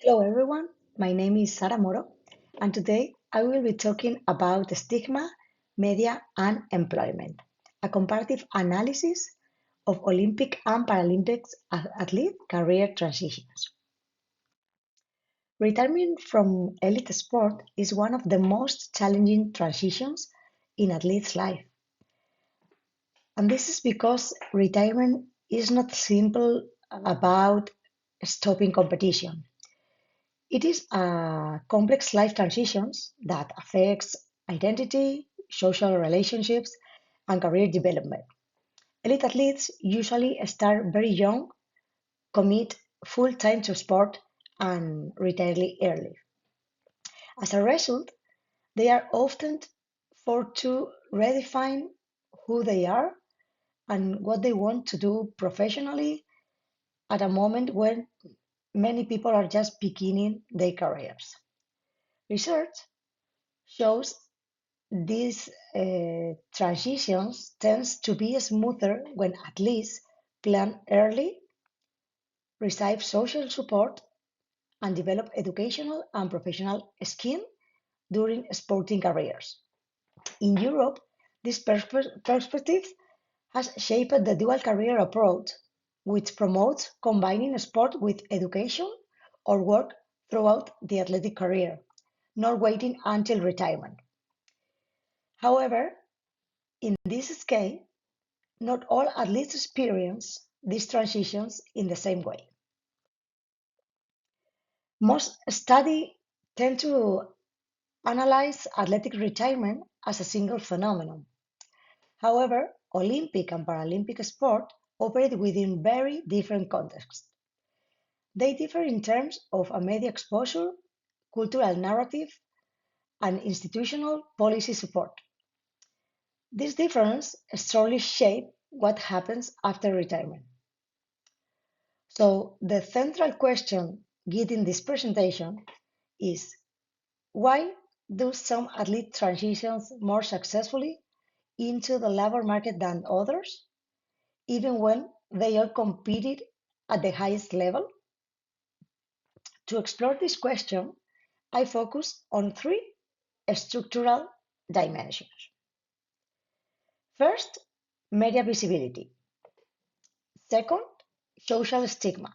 Hello everyone, my name is Sara Moro, and today I will be talking about stigma, media, and employment, a comparative analysis of Olympic and Paralympic athlete career transitions. Retirement from elite sport is one of the most challenging transitions in athlete's life, and this is because retirement is not simple about stopping competition. It is a complex life transitions that affects identity, social relationships, and career development. Elite athletes usually start very young, commit full time to sport, and retire early. As a result, they are often forced to redefine who they are and what they want to do professionally at a moment when many people are just beginning their careers. Research shows these transitions tends to be smoother when athletes plan early, receive social support, and develop educational and professional skills during sporting careers. In Europe, this perspective has shaped the dual career approach, which promotes combining sport with education or work throughout the athletic career, not waiting until retirement. However, in this scale, not all athletes experience these transitions in the same way. Most studies tend to analyze athletic retirement as a single phenomenon. However, Olympic and Paralympic sport operate within very different contexts. They differ in terms of a media exposure, cultural narrative, and institutional policy support. This difference strongly shapes what happens after retirement. So the central question guiding this presentation is why do some athletes transitions more successfully into the labor market than others, even when they are competed at the highest level? To explore this question, I focus on three structural dimensions. First, media visibility. Second, social stigma,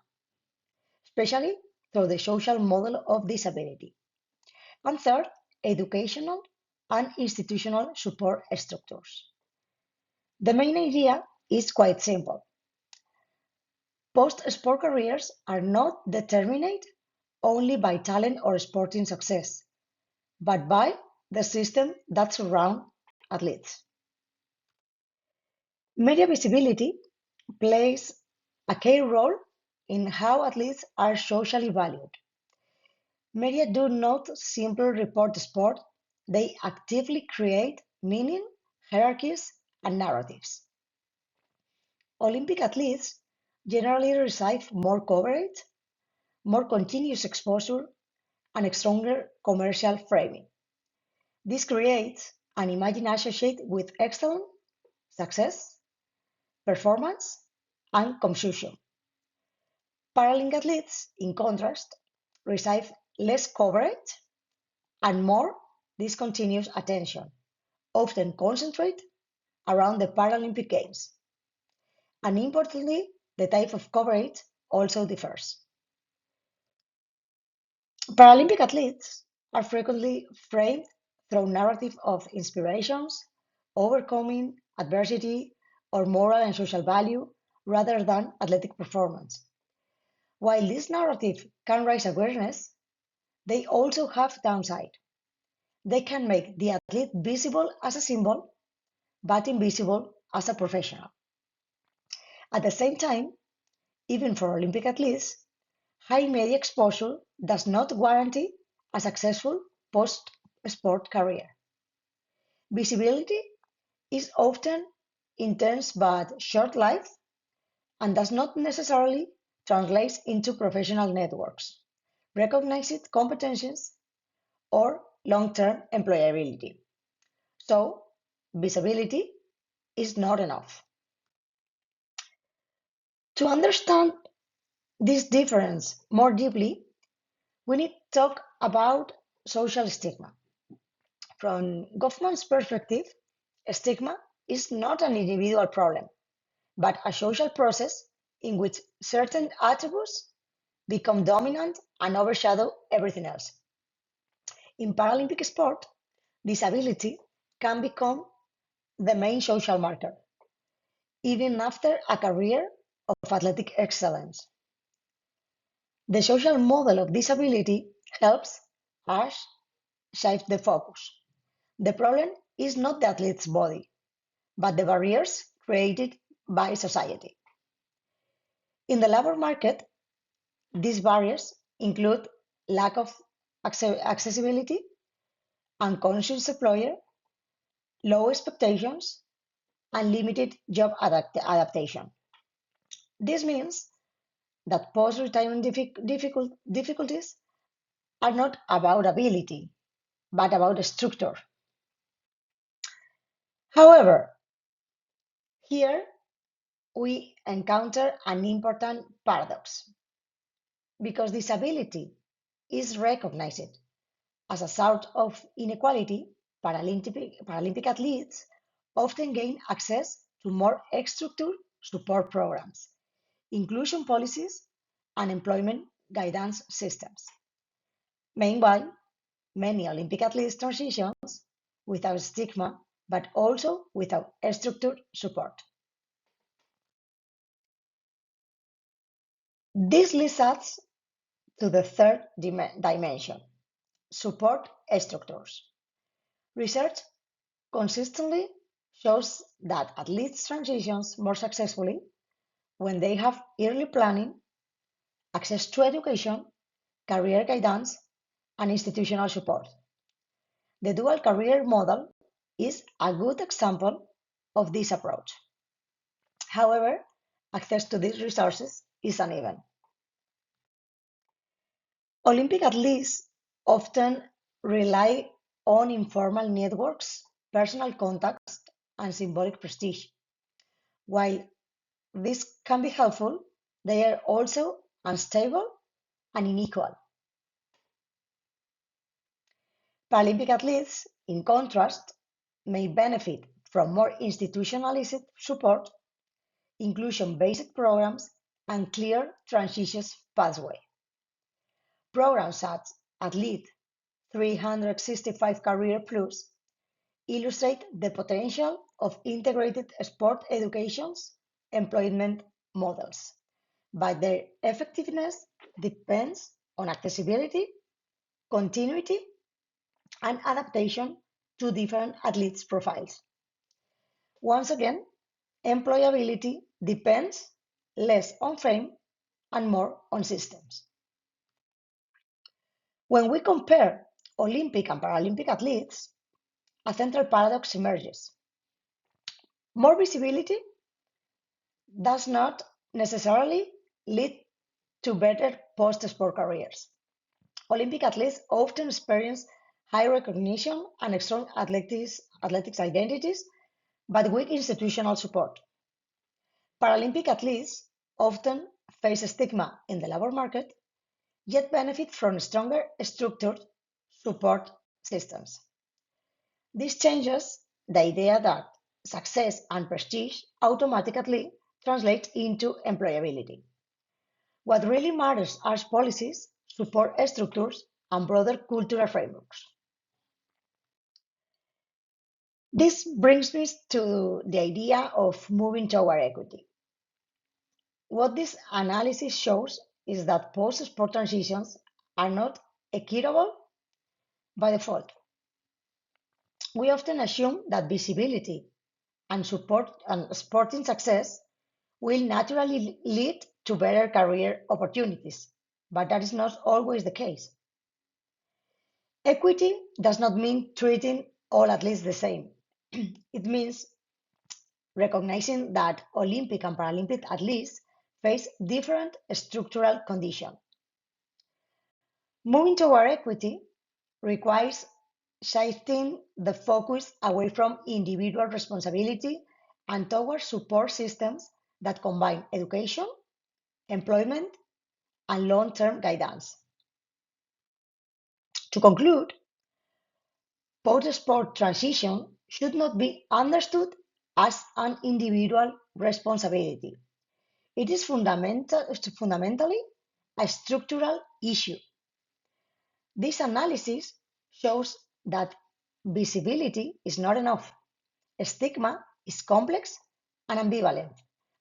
especially through the social model of disability. And third, educational and institutional support structures. The main idea is quite simple. Post-sport careers are not determined only by talent or sporting success, but by the system that surrounds athletes. Media visibility plays a key role in how athletes are socially valued. Media do not simply report sport, they actively create meaning, hierarchies, and narratives. Olympic athletes generally receive more coverage, more continuous exposure, and a stronger commercial framing. This creates an image associated with excellence, success, performance, and consumption. Paralympic athletes, in contrast, receive less coverage and more discontinuous attention, often concentrated around the Paralympic Games. And importantly, the type of coverage also differs. Paralympic athletes are frequently framed through narrative of inspirations, overcoming adversity, or moral and social value rather than athletic performance. While this narrative can raise awareness, they also have downside. They can make the athlete visible as a symbol, but invisible as a professional. At the same time, even for Olympic athletes, high media exposure does not guarantee a successful post sport career. Visibility is often intense but short lived and does not necessarily translate into professional networks, recognized competencies, or long term employability. So, visibility is not enough. To understand this difference more deeply, We need to talk about social stigma. From government's perspective, stigma is not an individual problem, but a social process in which certain attributes become dominant and overshadow everything else. In Paralympic sport, disability can become the main social marker, even after a career of athletic excellence. The social model of disability helps us shift the focus. The problem is not the athlete's body, but the barriers created by society. In the labor market, these barriers include lack of accessibility, unconscious employer, low expectations, and limited job adaptation. This means that post-retirement difficulties are not about ability, but about structure. However, here we encounter an important paradox because disability is recognized as a sort of inequality. Paralympic athletes often gain access to more structured support programs, inclusion policies, and employment guidance systems. Meanwhile, many Olympic athletes transitions without stigma, but also without structured support. This leads us to the third dimension, support structures. Research consistently shows that athletes transitions more successfully when they have early planning, access to education, career guidance, and institutional support. The dual career model is a good example of this approach. However, access to these resources is uneven. Olympic athletes often rely on informal networks, personal contacts, and symbolic prestige. While this can be helpful, they are also unstable and unequal. Paralympic athletes, in contrast, may benefit from more institutionalized support, inclusion-based programs, and clear transitions pathway. Programs such as Athlete 365 Career Plus illustrate the potential of integrated sport education's employment models, but their effectiveness depends on accessibility, continuity, and adaptation to different athletes' profiles. Once again, employability depends less on frame and more on systems. When we compare Olympic and Paralympic athletes, a central paradox emerges. More visibility does not necessarily lead to better post-sport careers. Olympic athletes often experience high recognition and strong athletics identities, but weak institutional support. Paralympic athletes often face stigma in the labor market, yet benefit from stronger structured support systems. This changes the idea that success and prestige automatically translate into employability. What really matters are policies, support structures, and broader cultural frameworks. This brings me to the idea of moving toward equity. What this analysis shows is that post-sport transitions are not equitable by default. We often assume that visibility and support and sporting success will naturally lead to better career opportunities, but that is not always the case. Equity does not mean treating all athletes the same. It means recognizing that Olympic and Paralympic athletes face different structural conditions. Moving toward equity requires shifting the focus away from individual responsibility and towards support systems that combine education, employment, and long term guidance. To conclude, post-sport transition should not be understood as an individual responsibility. It is fundamentally a structural issue. This analysis shows that visibility is not enough. Stigma is complex and ambivalent,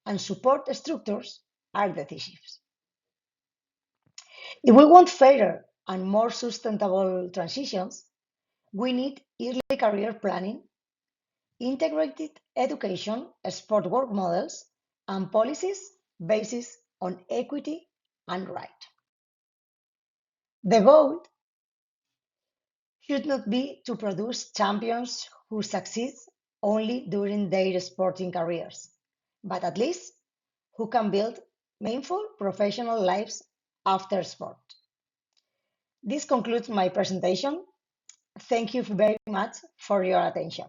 and support structures are decisive. If we want fairer and more sustainable transitions, we need early career planning, integrated education, sport work models, and policies based on equity and right. The goal should not be to produce champions who succeed only during their sporting careers, but at least who can build meaningful professional lives after sport. This concludes my presentation. Thank you very much for your attention.